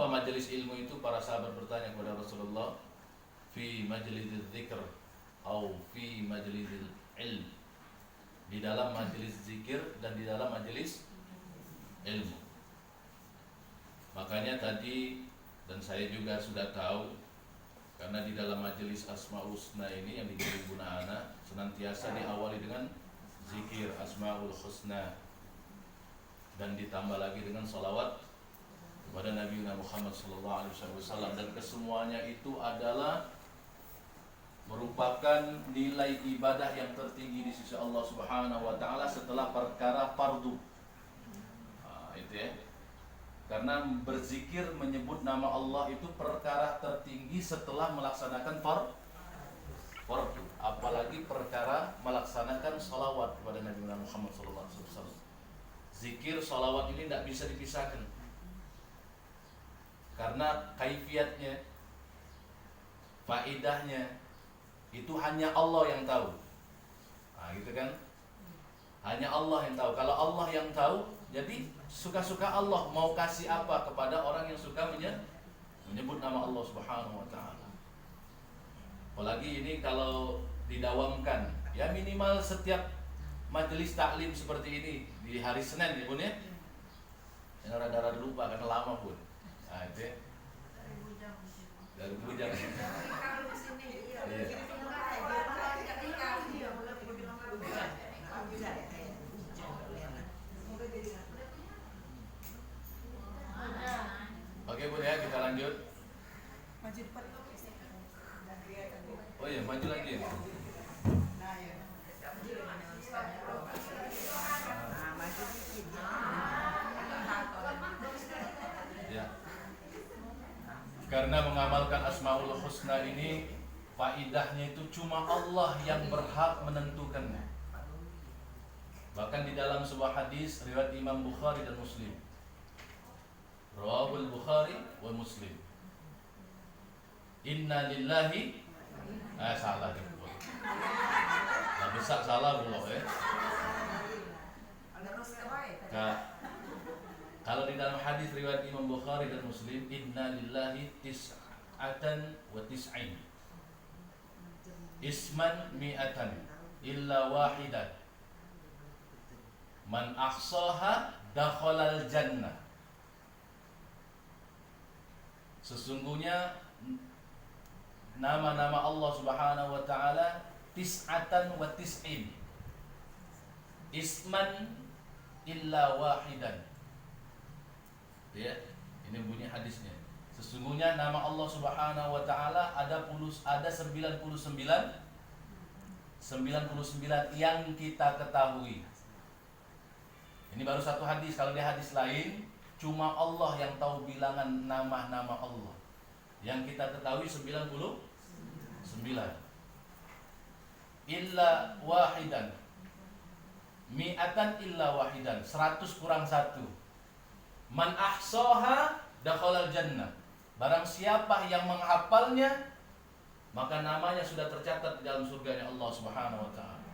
Apa majelis ilmu itu? Para sahabat bertanya kepada Rasulullah, fi majlisil dzikr atau fi majlisil ilm, di dalam majelis zikir dan di dalam majelis ilmu. Makanya tadi, dan saya juga sudah tahu, karena di dalam majelis Asmaul Husna ini yang dikirim Bunda Ana senantiasa diawali dengan zikir Asmaul Husna dan ditambah lagi dengan salawat kepada Nabi Muhammad SAW, dan kesemuanya itu adalah merupakan nilai ibadah yang tertinggi di sisi Allah Subhanahu wa taala setelah perkara fardu. Itu ya. Karena berzikir menyebut nama Allah itu perkara tertinggi setelah melaksanakan fardu. Apalagi perkara melaksanakan salawat kepada Nabi Muhammad SAW. Zikir salawat ini tidak bisa dipisahkan. Karena kaifiatnya, faedahnya itu hanya Allah yang tahu. Gitu kan? Hanya Allah yang tahu. Kalau Allah yang tahu, jadi suka-suka Allah mau kasih apa kepada orang yang suka menyebut nama Allah Subhanahu wa taala. Apalagi ini kalau didawamkan, ya minimal setiap majelis taklim seperti ini di hari Senin ya Bun ya. Yang rada-rada lupa karena lama Bun. Itu ya. Dari Bujang. Iya. Oke Bun ya, kita lanjut. Oh iya, maju lagi ya. Ya. Karena mengamalkan Asmaul Husna ini faidahnya itu cuma Allah yang berhak menentukannya. Bahkan di dalam sebuah hadis riwayat Imam Bukhari dan Muslim, Rawahul Bukhari wa Muslim, Inna lillahi salah jempol. Nah, bisa salah belum ya? Kalau di dalam hadis riwayat Imam Bukhari dan Muslim, Inna lillahi tis'atan wa tis'in, isman mi'atan illa wahidan, man ahsaha dakhalal jannah. Sesungguhnya nama-nama Allah Subhanahu wa taala tis'atan wa tis'in, isman illa wahidan. Ya, ini bunyi hadisnya. Sesungguhnya nama Allah Subhanahu wa taala ada 99 yang kita ketahui. Ini baru satu hadis. Kalau di hadis lain cuma Allah yang tahu bilangan nama-nama Allah. Yang kita ketahui 99. Illa wahidan. Mi'atan illa wahidan. 100 kurang 1. Man ahsaha dakhalal jannah. Barang siapa yang menghafalnya, maka namanya sudah tercatat di dalam surganya Allah Subhanahu wa taala.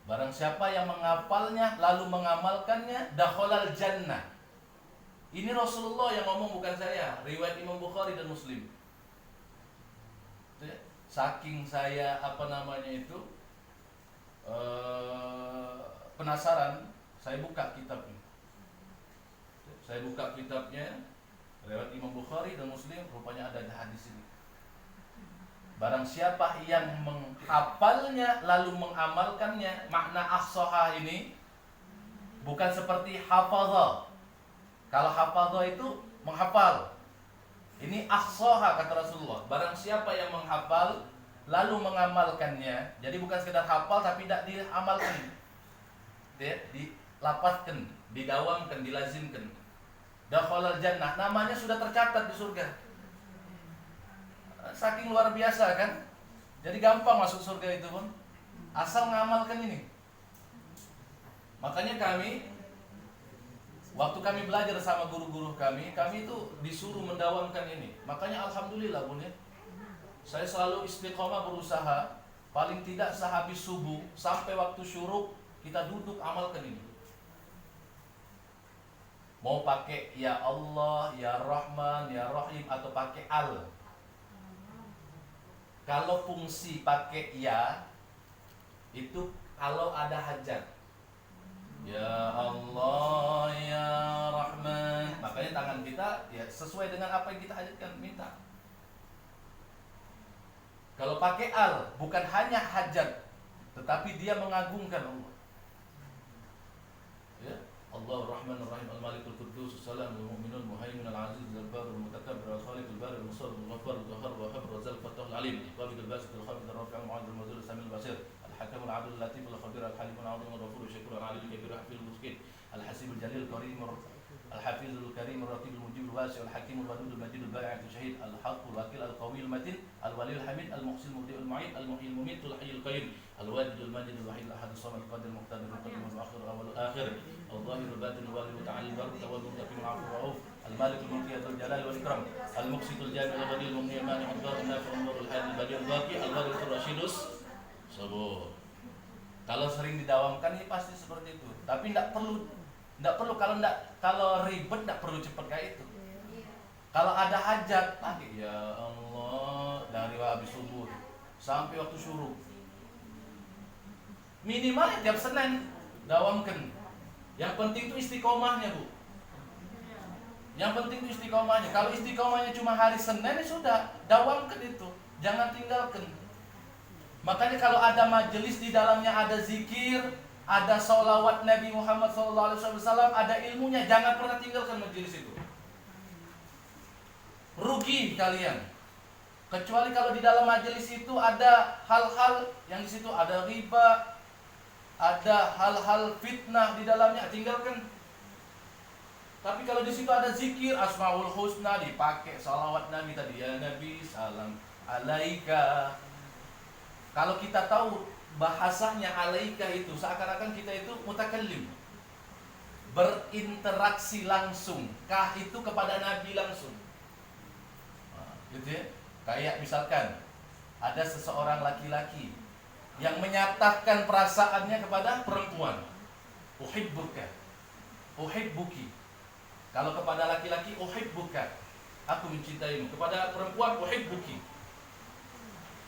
Barang siapa yang menghafalnya lalu mengamalkannya, dakhalal jannah. Ini Rasulullah yang ngomong, bukan saya. Riwayat Imam Bukhari dan Muslim. Saking saya penasaran, saya buka kitabnya. Riwayat Imam Bukhari dan Muslim, rupanya ada hadis ini. Barang siapa yang menghafalnya lalu mengamalkannya, makna ahsaha ini bukan seperti hafadha. Kalau hafadha itu menghafal. Ini ahsaha kata Rasulullah. Barang siapa yang menghafal lalu mengamalkannya, jadi bukan sekedar hafal tapi tidak diamalkan, dilapatkan, didawamkan, dilazimkan. Dakhalal jannah, namanya sudah tercatat di surga. Saking luar biasa kan? Jadi gampang masuk surga itu pun, asal ngamalkan ini. Makanya waktu kami belajar sama guru-guru kami itu disuruh mendawamkan ini. Makanya alhamdulillah Bun ya, saya selalu istiqomah berusaha, paling tidak sehabis subuh sampai waktu syuruk kita duduk amalkan ini. Mau pakai ya Allah, ya Rahman, ya Rahim atau pakai al. Kalau fungsi pakai ya itu kalau ada hajat. Ya Allah, ya Rahman. Makanya tangan kita ya sesuai dengan apa yang kita hajatkan, minta. Kalau pakai al, bukan hanya hajat, tetapi dia mengagungkan Allah. Ya, Allah Rahman Rahim Al-Malikul Quddus Salam Al-Mu'minul Muhaimin Al-Aziz Al-Jabbar Al-Mutakabbir Al-Khaliq Al-Bari Al-Musawwir Al-Ghaffar Al-Qahhar Al-Wahhab Al-Razzaq Al-Fattah Al-Alim Al-Qabid Al-Basit Al-Khabid Al-Rafi' Al-Mu'adh Al-Mazil Al-Sami Al-Basir Al-Hakim Al-Adil Al-Latif Al-Khabir Al-Halim Al-Azim Al-Ghafur Al-Shakur Al-Alim Al-Kabir Al-Hafiz Al-Miskin Al-Hasib Al-Jalil Al-Karim Al-Hafiz Al-Karim Al-Ratib Al-Mujib Al-Wasi' Al-Hakim Al-Wadud Al-Majid Al-Ba'i' Al-Shahid Al-Haq Al-Wakil Al-Qawi Al-Matin Al-Wali Al-Hamid Al-Muhsin Al-Mubdi' Al-Mu'id Al-Muhyi Al-Mumit Al-Hayy Al-Qayyum Al-Wajid Al-Majid Al-Wahid Al-Ahad As-Samad Al-Qadir Al-Muqtadir Al-Qadim Al-Akhir Al-Awwal Al-Akhir Al-Zahir Al-Batin Al-Wali Al-Ta'ali Al-Barik Al-Muntaqim Al-'Afu Ar-Rauf Al-Malik Al-Mulki Al-Jalal Wal-Ikram Al-Muqsit Al-Jami' Al-Ghani Al-Mughni Al-Mani Al-Dhar Al-Nafi' Al-Nur Al-Hadi Al-Badi Al-Baqi Al-Warith Ar-Rasyidus Sabur. Kalau sering didawamkan ini pasti seperti itu. Tapi tidak perlu kalau ribet tidak perlu cepat kayak itu. Kalau ada hajat, pakai ya Allah dari habis subuh sampai waktu syuruk. Minimal tiap Senin dawamkan. Yang penting itu istiqomahnya, Bu. Yang penting itu istiqomahnya. Kalau istiqomahnya cuma hari Senin ya sudah, dawamkan itu. Jangan tinggalkan. Makanya kalau ada majelis di dalamnya ada zikir, ada sholawat Nabi Muhammad SAW, ada ilmunya, jangan pernah tinggalkan majelis itu. Rugi kalian. Kecuali kalau di dalam majelis itu ada hal-hal yang di situ ada riba, ada hal-hal fitnah di dalamnya, tinggalkan. Tapi kalau di situ ada zikir, Asmaul Husna dipakai, sholawat Nabi tadi, ya Nabi salam alaika. Kalau kita tahu bahasanya alaika itu seakan-akan kita itu mutakallim, berinteraksi langsung, kah itu kepada Nabi langsung. Nah, gitu ya. Kayak misalkan ada seseorang laki-laki yang menyatakan perasaannya kepada perempuan, uhibbuka, uhibbuki. Kalau kepada laki-laki uhibbuka, aku mencintaimu. Kepada perempuan uhibbuki.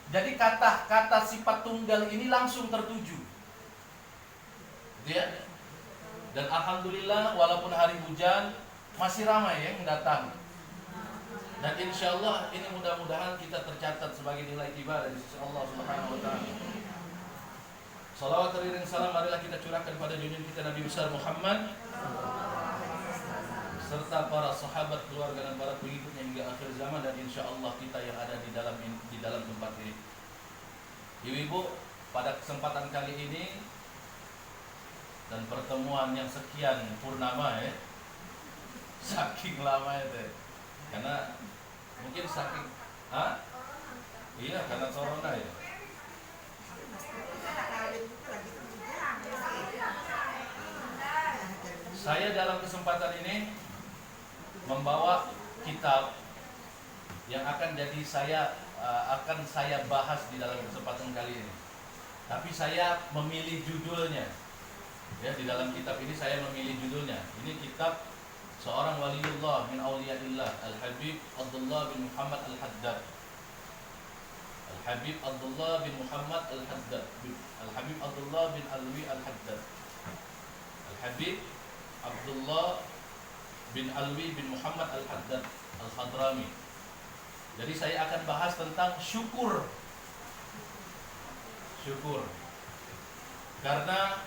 Jadi kata-kata sifat tunggal ini langsung tertuju. Ya. Dan alhamdulillah walaupun hari hujan masih ramai yang datang. Dan insya Allah ini mudah-mudahan kita tercatat sebagai nilai ibadah di sisi Allah Subhanahu wa taala. Salawat teriring salam marilah kita curahkan pada junjungan kita Nabi besar Muhammad serta para sahabat, keluarga dan para pengikutnya hingga akhir zaman, dan insya Allah kita yang ada di dalam tempat ini. Ibu-ibu, pada kesempatan kali ini dan pertemuan yang sekian purnama ya, saking lama itu, karena mungkin saking, iya karena corona ya. Saya dalam kesempatan ini membawa kitab yang akan saya bahas di dalam kesempatan kali ini. Tapi saya memilih judulnya. Ya, di dalam kitab ini saya memilih judulnya. Ini kitab seorang waliullah min auliyaillah, Al-Habib Abdullah bin Muhammad Al-Haddad. Al-Habib Abdullah bin Muhammad Al-Haddad. Al-Habib Abdullah bin Alwi Al-Haddad. Al-Habib Abdullah bin Alwi bin Muhammad Al-Haddad Al-Hadrami. Jadi saya akan bahas tentang syukur. Syukur. Karena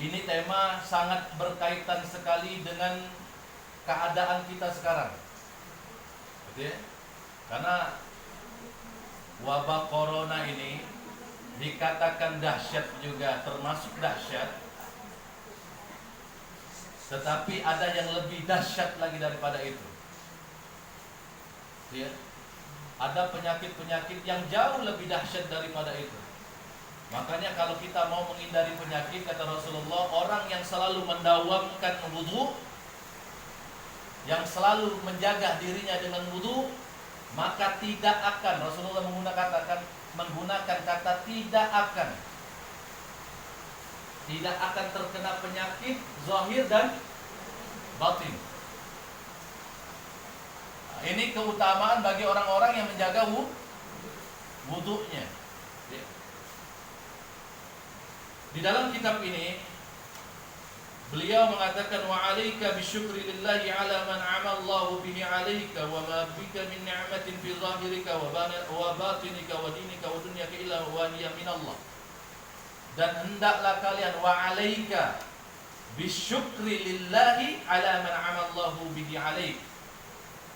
ini tema sangat berkaitan sekali dengan keadaan kita sekarang. Gitu ya? Karena wabah corona ini dikatakan dahsyat juga, termasuk dahsyat. Tetapi ada yang lebih dahsyat lagi daripada itu. Ya. Ada penyakit-penyakit yang jauh lebih dahsyat daripada itu. Makanya kalau kita mau menghindari penyakit, kata Rasulullah, orang yang selalu mendawamkan wudu, yang selalu menjaga dirinya dengan wudu, maka tidak akan, Rasulullah menggunakan kata tidak akan terkena penyakit zahir dan batin. Nah, ini keutamaan bagi orang-orang yang menjaga wudunya. Di dalam kitab ini beliau mengatakan wa 'alaika bisyukri lillahi 'ala man 'amallahu bihi 'alaika wa ma bika min ni'matin fi zahirika wa batinika wa dinika wa dunyaka illa wa hiya min Allah. Dan hendaklah kalian wa 'alaika bisyukri lillahi 'ala man 'amallahu bihi 'alaik.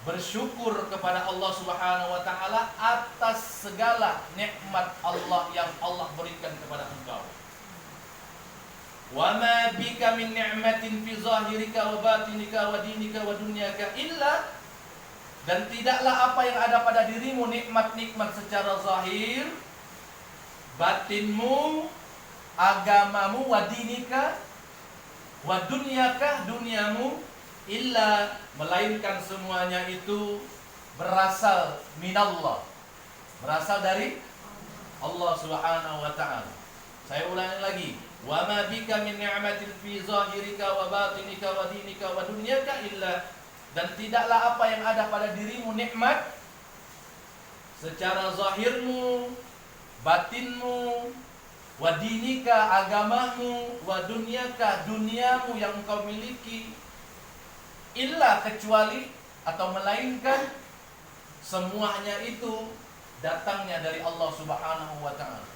Bersyukur kepada Allah Subhanahu wa taala atas segala nikmat Allah yang Allah berikan kepada engkau. Wa ma bika min ni'matin fi zahirika wa batinika wa dinika wa dunyaka illa, dan tidaklah apa yang ada pada dirimu nikmat-nikmat secara zahir, batinmu, agamamu, wa dinika wa dunyaka, duniamu, illa, melainkan semuanya itu berasal minallah, berasal dari Allah Subhanahu wa taala. Saya ulangi lagi. Wa ma bika min ni'matin fi zahirika wa batinika wa dinika wa dunyaka illa, dan tidaklah apa yang ada pada dirimu nikmat secara zahirmu, batinmu, wa dinika, agamamu, wa dunyaka, duniamu yang engkau miliki, illa, kecuali atau melainkan semuanya itu datangnya dari Allah Subhanahu wa taala.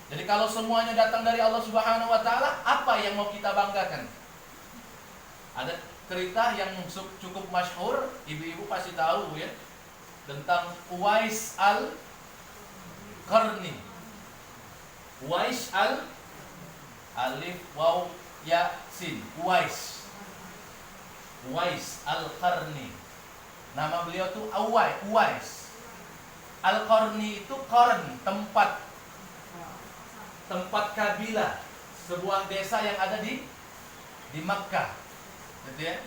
Jadi kalau semuanya datang dari Allah Subhanahu wa taala, apa yang mau kita banggakan? Ada cerita yang cukup masyhur, ibu-ibu pasti tahu ya, tentang Uwais al-Qarni. Uwais alif waw ya sin, Uwais al-Qarni. Nama beliau tuh Uwais. Al-Qarni itu qarn, tempat kabilah, sebuah desa yang ada di Makkah, gitu ya.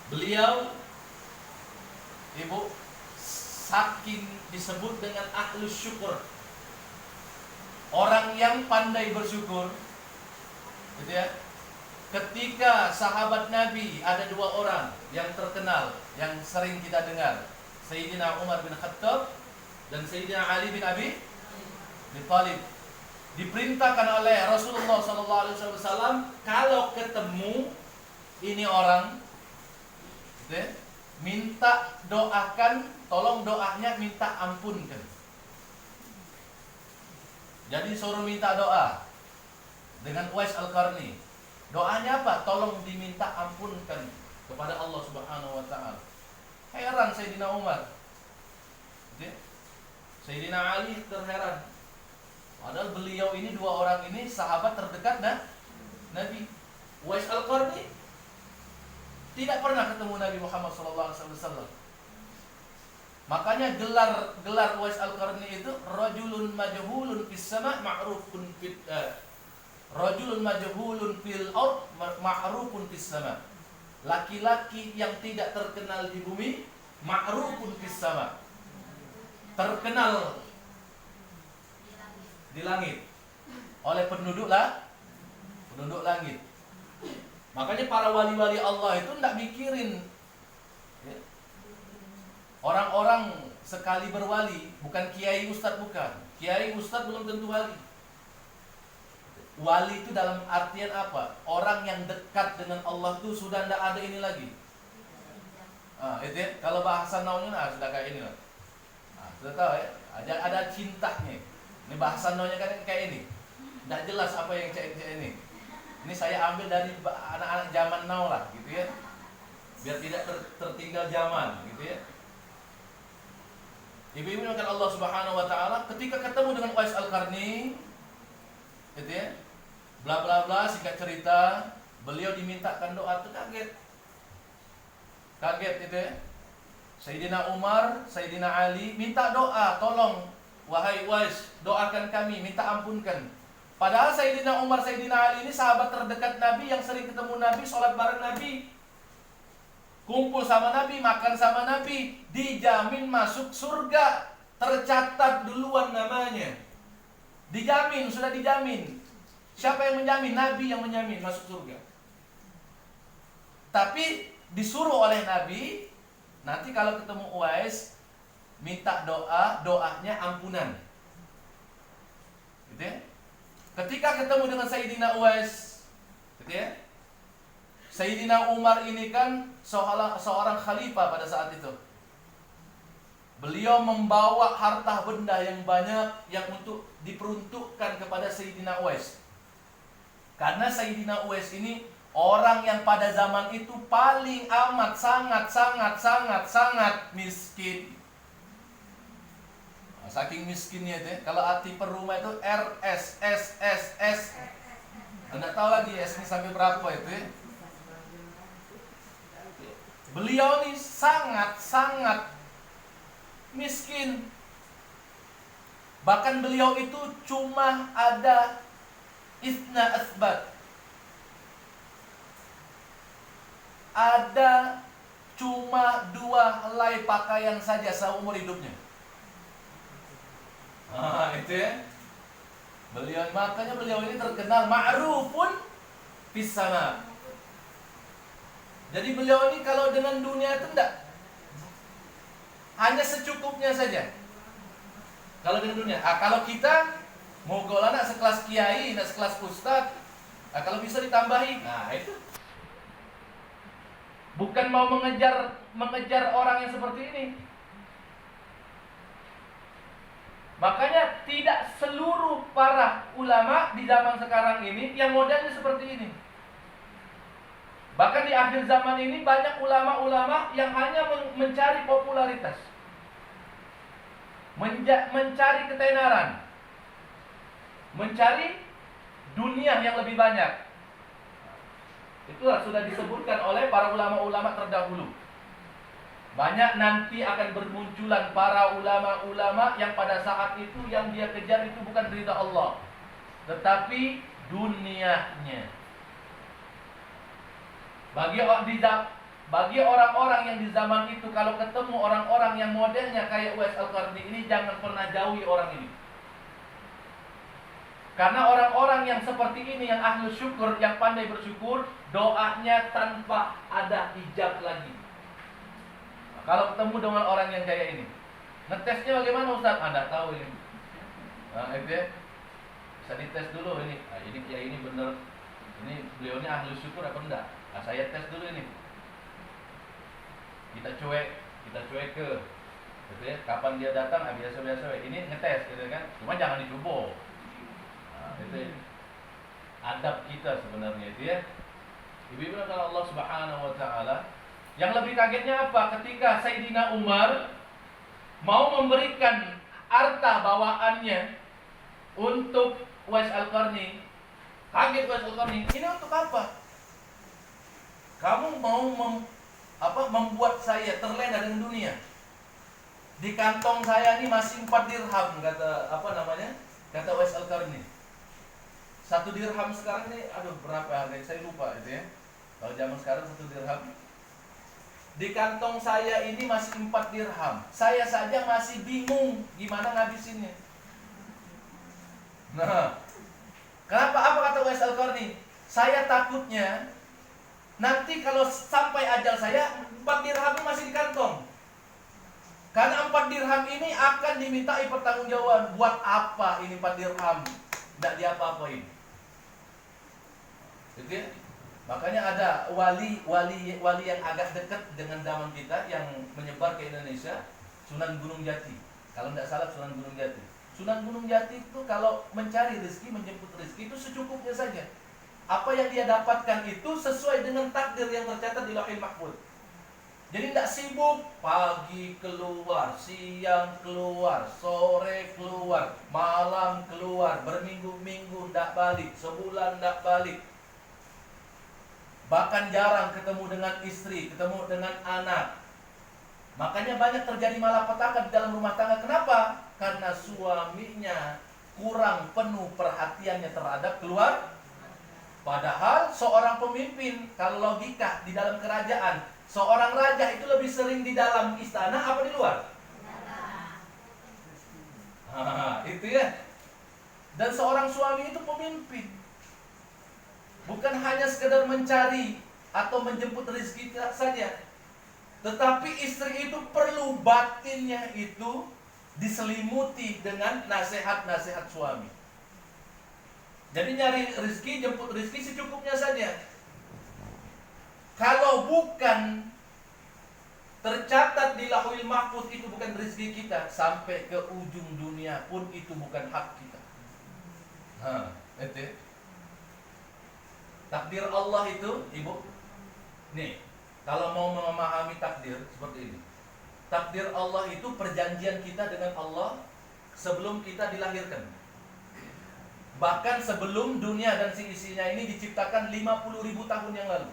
Beliau, ibu, saking disebut dengan ahlus syukur, orang yang pandai bersyukur, gitu ya. Ketika sahabat Nabi ada dua orang yang terkenal, yang sering kita dengar, Sayyidina Umar bin Khattab dan Sayyidina Ali bin Abi Thalib, diperintahkan oleh Rasulullah SAW kalau ketemu ini orang, gitu, minta doakan, tolong doanya minta ampunkan. Jadi suruh minta doa dengan Uwais al-Qarni. Doanya apa? Tolong diminta ampunkan kepada Allah Subhanahu wa taala. Heran Sayyidina Umar, gitu. Sayyidina Ali terheran. Padahal beliau ini, dua orang ini sahabat terdekat Nabi. Uwais al-Qarni tidak pernah ketemu Nabi Muhammad SAW. Makanya gelar Uwais al-Qarni itu rajulun majhulun fis sama' ma'rufun fil rajulun majhulun fil ard ma'rufun fis sama'. Laki-laki yang tidak terkenal di bumi, ma'rufun fis sama', terkenal di langit oleh penduduk langit. Makanya para wali-wali Allah itu tidak mikirin ya, orang-orang sekali berwali, bukan kiai ustadz, bukan. Kiai ustadz belum tentu wali. Wali itu dalam artian apa? Orang yang dekat dengan Allah itu sudah tidak ada ini lagi. Itu ya, kalau bahasa naunya sudah kayak ini lah. Sudah tahu ya, ada cintanya. Ini bahasa naunya kan kayak ini. Tidak jelas apa yang cek ini. Ini saya ambil dari anak-anak zaman now lah, gitu ya. Biar tidak tertinggal zaman, gitu ya. Ibu-ibu yang Allah Subhanahu wa taala ketika ketemu dengan Uwais al-Qarni, gitu ya. Bla bla bla, singkat cerita, beliau dimintakan doa, itu kaget. Kaget gitu ya. Sayyidina Umar, Sayyidina Ali minta doa, tolong wahai Uwais, doakan kami, minta ampunkan. Padahal Sayyidina Umar, Sayyidina Ali ini sahabat terdekat Nabi yang sering ketemu Nabi, sholat bareng Nabi, kumpul sama Nabi, makan sama Nabi, dijamin masuk surga, tercatat duluan namanya. Dijamin, sudah dijamin. Siapa yang menjamin? Nabi yang menjamin masuk surga. Tapi disuruh oleh Nabi, nanti kalau ketemu Uwais, minta doanya ampunan. Gitu ya? Ketika ketemu dengan Sayyidina Uwais, gitu ya? Sayyidina Umar ini kan seorang khalifah pada saat itu. Beliau membawa harta benda yang banyak yang untuk diperuntukkan kepada Sayyidina Uwais. Karena Sayyidina Uwais ini orang yang pada zaman itu paling amat sangat miskin. Saking miskinnya itu ya. Kalau arti per rumah itu RSSSS. Anda tahu lagi S ini sampai berapa itu ya. Beliau ini sangat miskin. Bahkan beliau itu cuma ada isna asbat. Ada cuma 2 helai pakaian saja seumur hidupnya. Itu ya. Makanya beliau ini terkenal ma'rufun fis sama. Jadi beliau ini kalau dengan dunia itu enggak, hanya secukupnya saja. Kalau dengan dunia. Kalau kita mau golana sekelas kiai, nak sekelas ustad, kalau bisa ditambahi. Nah, itu. Bukan mau mengejar orang yang seperti ini. Makanya tidak seluruh para ulama di zaman sekarang ini yang modelnya seperti ini. Bahkan di akhir zaman ini banyak ulama-ulama yang hanya mencari popularitas, mencari ketenaran, mencari dunia yang lebih banyak. Itulah sudah disebutkan oleh para ulama-ulama terdahulu. Banyak nanti akan bermunculan para ulama-ulama yang pada saat itu yang dia kejar itu bukan ridha Allah, tetapi dunianya. Bagi orang-orang yang di zaman itu, kalau ketemu orang-orang yang modelnya kayak Uwais Al-Qarni ini, jangan pernah jauhi orang ini. Karena orang-orang yang seperti ini, yang ahli syukur, yang pandai bersyukur, doanya tanpa ada hijab lagi. Nah, kalau ketemu dengan orang yang kayak ini, ngetesnya bagaimana Ustaz? Anda tahu ini. Nah, itu ya. Bisa dites dulu ini. Nah, ini benar. Ini beliau ini ahli syukur apa enggak? Nah, saya tes dulu ini. Kita cuek ke. Gitu ya. Kapan dia datang? Biasa-biasa. Ini ngetes gitu kan. Cuma jangan dicoba. Itu ya. Adab kita sebenarnya itu ya. Ibu-ibu kalau Allah Subhanahu wa taala, yang lebih kagetnya apa? Ketika Sayyidina Umar mau memberikan harta bawaannya untuk Uwais Al-Qarni. Kaget Uwais Al-Qarni, ini untuk apa? Kamu mau membuat saya terlena dengan dunia. Di kantong saya ini masih 4 dirham, kata Uwais Al-Qarni. 1 dirham sekarang ini, berapa harganya? Saya lupa itu ya. Kalau zaman sekarang 1 dirham. Di kantong saya ini masih 4 dirham. Saya saja masih bingung gimana ngabisinnya. Nah, kenapa? Apa kata Uwais Al-Qarni? Saya takutnya nanti kalau sampai ajal saya 4 dirham ini masih di kantong. Karena 4 dirham ini akan dimintai pertanggungjawaban. Buat apa ini 4 dirham? Tidak diapa-apain. Gitu ya? Makanya ada wali yang agak dekat dengan zaman kita yang menyebar ke Indonesia, Sunan Gunung Jati. Kalau tidak salah Sunan Gunung Jati. Sunan Gunung Jati itu kalau mencari rezeki, menjemput rezeki itu secukupnya saja. Apa yang dia dapatkan itu sesuai dengan takdir yang tercatat di Lauhul Mahfuz. Jadi tidak sibuk, pagi keluar, siang keluar, sore keluar, malam keluar, berminggu-minggu tidak balik, sebulan tidak balik. Bahkan jarang ketemu dengan istri, ketemu dengan anak. Makanya banyak terjadi malapetaka di dalam rumah tangga. Kenapa? Karena suaminya kurang penuh perhatiannya terhadap keluarga. Padahal seorang pemimpin, kalau logika di dalam kerajaan, seorang raja itu lebih sering di dalam istana apa di luar? Itu ya. Dan seorang suami itu pemimpin. Bukan hanya sekedar mencari atau menjemput rezeki kita saja, tetapi istri itu perlu batinnya itu diselimuti dengan nasihat-nasihat suami. Jadi nyari rezeki, jemput rezeki secukupnya saja. Kalau bukan tercatat di Lauhul Mahfuz itu bukan rezeki kita, sampai ke ujung dunia pun itu bukan hak kita. Itu takdir Allah itu, Ibu. Nih, kalau mau memahami takdir seperti ini. Takdir Allah itu perjanjian kita dengan Allah sebelum kita dilahirkan. Bahkan sebelum dunia dan isinya ini diciptakan 50.000 tahun yang lalu.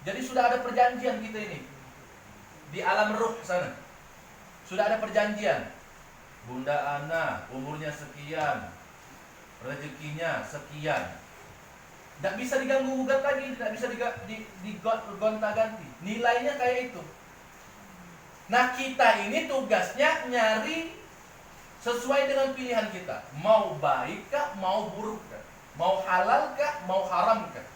Jadi sudah ada perjanjian kita ini. Di alam ruh sana sudah ada perjanjian. Bunda Ana umurnya sekian, rezekinya sekian. Tidak bisa diganggu gugat lagi, tidak bisa digonta-ganti. Nilainya kayak itu. Nah, kita ini tugasnya nyari sesuai dengan pilihan kita. Mau baik kah, mau buruk kah? Mau halal kah, mau haram kah?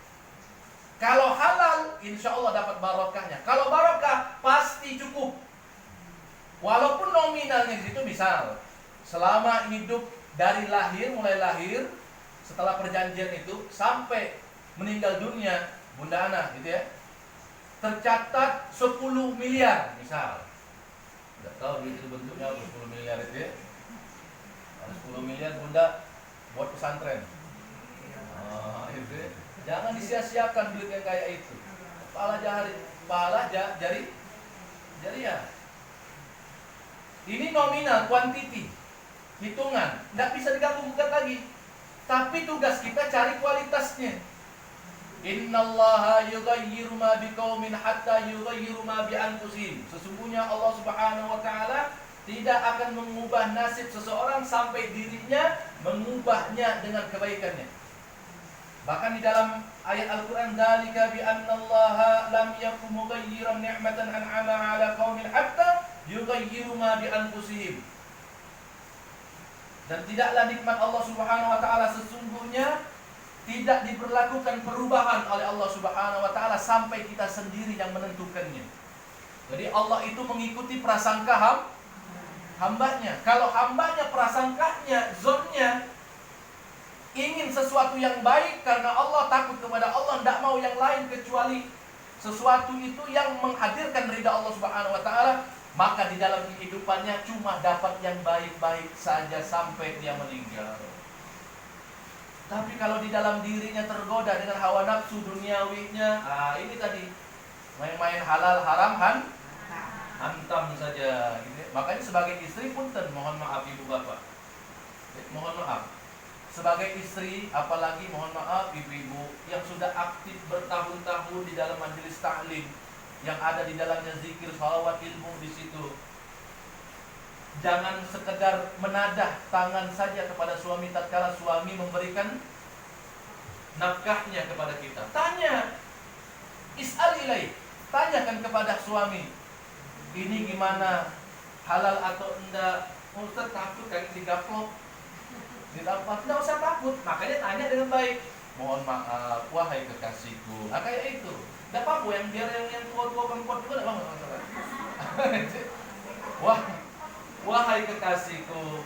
Kalau halal, insya Allah dapat barokahnya. Kalau barokah, pasti cukup. Walaupun nominalnya di situ, misal selama hidup dari lahir, mulai lahir, setelah perjanjian itu sampai meninggal dunia, Bunda Ana gitu ya, tercatat 10 miliar misal. Tidak tahu duit itu bentuknya 10 miliar itu ya. 10 miliar Bunda buat pesantren. Itu ya. Jangan disia-siakan duit yang kayak itu. Pahala jari ya. Ini nominal, kuantiti, hitungan, tidak bisa diganggu-gugat lagi. Tapi tugas kita cari kualitasnya. Innallaha yughayyiru ma biqaumin hatta yughayyiru ma bi anfusihim. Sesungguhnya Allah Subhanahu wa taala tidak akan mengubah nasib seseorang sampai dirinya mengubahnya dengan kebaikannya. Bahkan di dalam ayat Al-Qur'an, dzalika bi annallaha lam yakum mughayyiran ni'matan an'ama 'ala qaumin hatta yughayyiru ma bi anfusihim. Dan tidaklah nikmat Allah Subhanahu wa taala sesungguhnya tidak diberlakukan perubahan oleh Allah Subhanahu wa taala sampai kita sendiri yang menentukannya. Jadi Allah itu mengikuti prasangka hambanya. Kalau hambanya prasangkanya, zonnya ingin sesuatu yang baik karena Allah takut kepada Allah, tidak mau yang lain kecuali sesuatu itu yang menghadirkan ridha Allah Subhanahu wa taala, maka di dalam kehidupannya cuma dapat yang baik-baik saja sampai dia meninggal. Tapi kalau di dalam dirinya tergoda dengan hawa nafsu duniawinya, ini tadi main-main halal haram hantam saja gitu. Makanya sebagai istri punten, mohon maaf ibu bapak, mohon maaf sebagai istri, apalagi mohon maaf ibu-ibu yang sudah aktif bertahun-tahun di dalam majelis taklim, yang ada di dalamnya zikir, shalawat, ilmu di situ. Jangan sekedar menadah tangan saja kepada suami tatkala suami memberikan nafkahnya kepada kita. Tanya, is'al ilaih, tanyakan kepada suami, ini gimana, halal atau enggak? Ustaz takut kan digaplok, didapat. Tidak usah takut, makanya tanya dengan baik. Mohon maaf, wahai kekasihku. Kayak itu. Tidak apa-apa, yang tua-tua perempuan juga tidak masalah. Wahai kekasihku,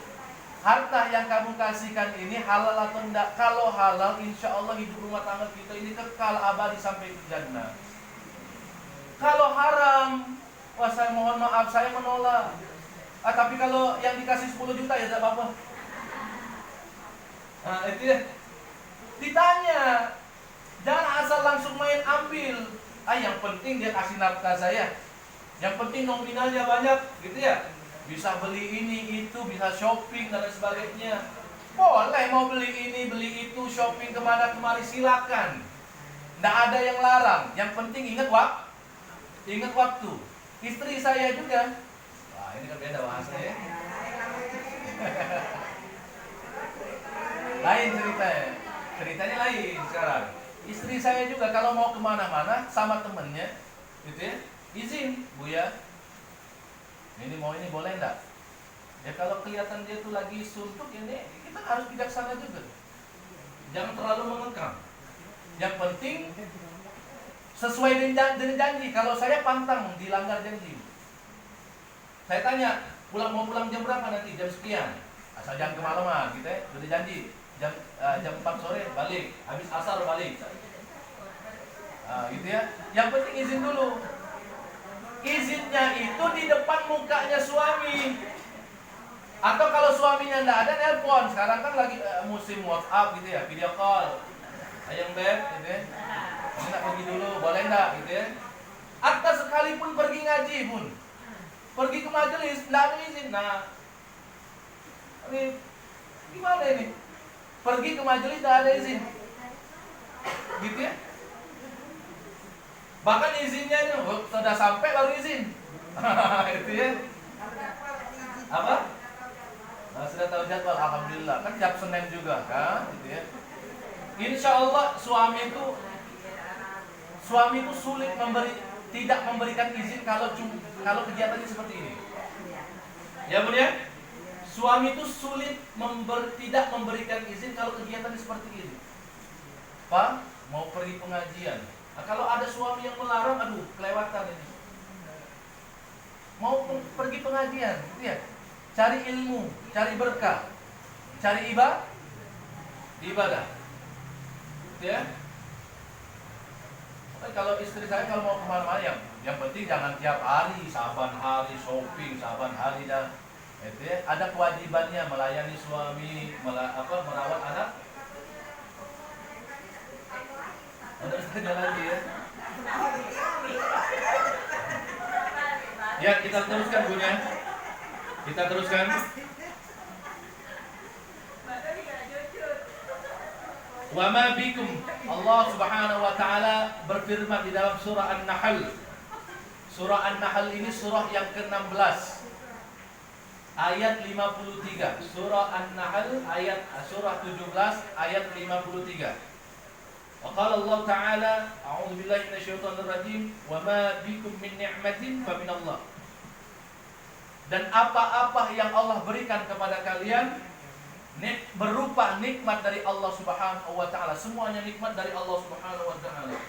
harta yang kamu kasihkan ini halal atau tidak? Kalau halal, insya Allah hidup rumah tangga kita ini kekal abadi sampai ke jannah. Kalau haram, wah saya mohon maaf, saya menolak. Tapi kalau yang dikasih 10 juta ya tidak apa-apa. Itu ya. Ditanya, jangan asal langsung main ambil. Yang penting dia kasih nafkah saya. Yang penting nominalnya banyak, gitu ya. Bisa beli ini itu, bisa shopping dan lain sebagainya. Boleh mau beli ini, beli itu, shopping kemana kemari silakan. Tidak ada yang larang. Yang penting ingat waktu. Istri saya juga. Wah, ini kan beda bahasanya ya. Lain ceritanya. Ceritanya lain sekarang. Istri saya juga kalau mau kemana-mana sama temennya, gitu ya, izin, Bu ya. Ini mau ini boleh enggak? Ya kalau kelihatan dia tuh lagi suntuk ini, kita harus bijaksana juga. Jangan terlalu mengekang. Yang penting sesuai dengan janji. Kalau saya pantang dilanggar janji, saya tanya, mau pulang jam berapa nanti? Jam sekian. Asal jangan kemalaman, gitu ya. Sudah janji jam 4 sore balik, habis asar balik. Gitu ya. Yang penting izin dulu. Izinnya itu di depan mukanya suami. Atau kalau suaminya enggak ada, nelpon. Sekarang kan lagi musim WhatsApp gitu ya, video call. Ayang beb, gitu ya. Ini nak pergi dulu, boleh enggak gitu ya. Atau sekalipun pergi ngaji pun, pergi ke majelis, enggak ada izin. Nah, ini gimana ini? Pergi ke majelis enggak ada izin. Gitu ya. Bahkan izinnya itu sudah sampai baru izin. Itu ya. Apa? Nah, sudah tahu jadwal, alhamdulillah. Kan tiap Senin juga kan, gitu ya. Insya Allah suami itu sulit tidak memberikan izin kalau kegiatannya seperti ini. Ya Bun ya? Suami itu sulit tidak memberikan izin kalau kegiatannya seperti ini. Pak, mau pergi pengajian. Nah, kalau ada suami yang melarang, aduh, kelewatan ini. Mau pergi pengajian, gitu ya. Cari ilmu, cari berkah, cari ibadah. Gitu ya. Kalau istri saya kalau mau kemana-mana, yang penting jangan tiap hari, saban hari shopping, saban hari dah. Itu ya. Ada kewajibannya melayani suami, merawat anak. Ada lagi ya. Ya, kita teruskan Bun ya. Kita teruskan. Wa ma bikum. Allah Subhanahu wa taala berfirman di dalam surah An-Nahl. Surah An-Nahl ini surah yang ke-16. Ayat 53. Surah An-Nahl surah 17 ayat 53. Qala Allah Ta'ala, a'udzu billahi minasyaitonir rajim, wa ma bikum min ni'matin fa min Allah. Dan apa-apa yang Allah berikan kepada kalian berupa nikmat dari Allah Subhanahu wa taala. Semuanya nikmat dari Allah Subhanahu wa taala.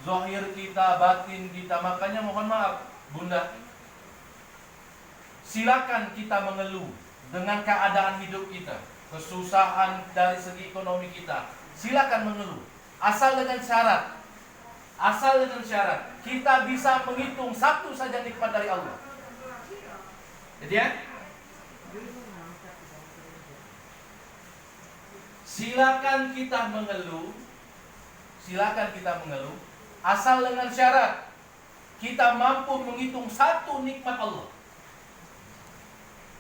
Zahir kita, batin kita. Makanya mohon maaf, Bunda. Silakan kita mengeluh dengan keadaan hidup kita, kesusahan dari segi ekonomi kita. Silakan mengeluh. Asal dengan syarat kita bisa menghitung satu saja nikmat dari Allah. Jadi ya, silakan kita mengeluh, asal dengan syarat kita mampu menghitung satu nikmat Allah.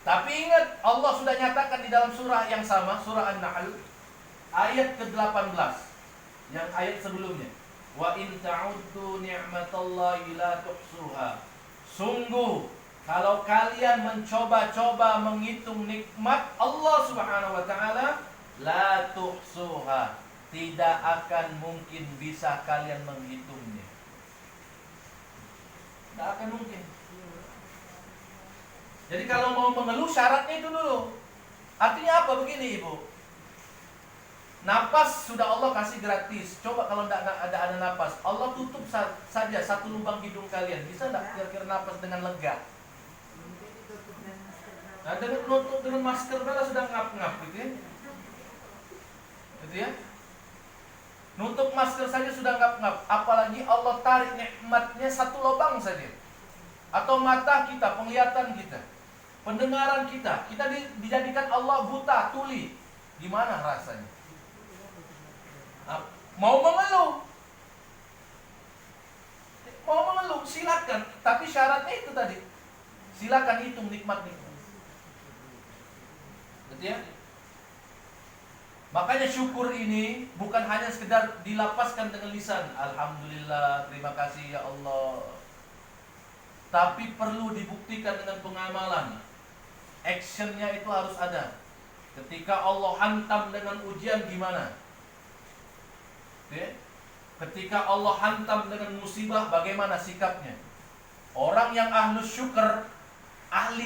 Tapi ingat, Allah sudah nyatakan di dalam surah yang sama, surah An-Nahl ayat ke-18. Yang ayat sebelumnya, wa in ta'uddu ni'matallahi la tuhsuha. Sungguh kalau kalian mencoba-coba menghitung nikmat Allah Subhanahu wa taala, la tuhsuha, tidak akan mungkin bisa kalian menghitungnya. Tidak akan mungkin. Jadi kalau mau mengeluh syaratnya itu dulu. Artinya apa begini Ibu? Napas sudah Allah kasih gratis. Coba kalau tidak ada napas, Allah tutup saja satu lubang hidung kalian. Bisa tidak kira-kira napas dengan lega? Nah, dengan masker bela sudah ngap-ngap gitu ya. Gitu ya. Nutup masker saja sudah ngap-ngap. Apalagi Allah tarik nikmatnya satu lubang saja. Atau mata kita, penglihatan kita, pendengaran kita dijadikan Allah buta, tuli. Gimana rasanya? Mau mengeluh silakan, tapi syaratnya itu tadi, silakan hitung nikmat-nikmat. Betul ya? Makanya syukur ini bukan hanya sekedar dilapaskan dengan lisan, alhamdulillah, terima kasih ya Allah, tapi perlu dibuktikan dengan pengamalan. Actionnya itu harus ada. Ketika Allah hantam dengan ujian gimana? Ketika Allah hantam dengan musibah, bagaimana sikapnya? Orang yang ahlus syukur, ahli